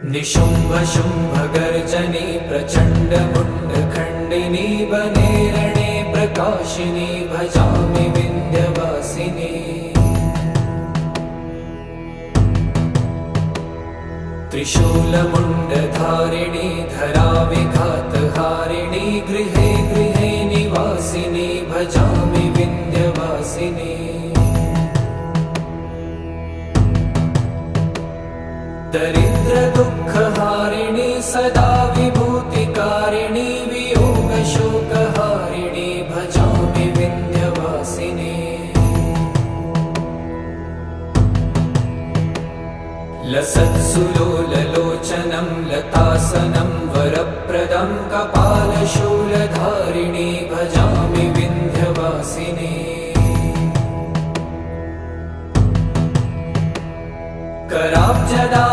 निशुम्भ शुम्भ गर्जनी प्रचण्ड मुण्ड खण्डिनी वने रणे प्रकाशिनी भजामि विन्ध्यवासिनी। त्रिशूलमुण्डधारिणी धराविघातहारिणी गृहे गृहे निवासिनी भजामि विन्ध्यवासिनी। दरिद्र दुःखहारिणी सदा विभूतिकारिणी वियोगशोकहारिणी भजामि विन्ध्यवासिनी। लसत्सुलोललोचनं लतासनं वरप्रदं कपालशूलधारिणी भजामि विन्ध्यवासिनी। कराब्जदान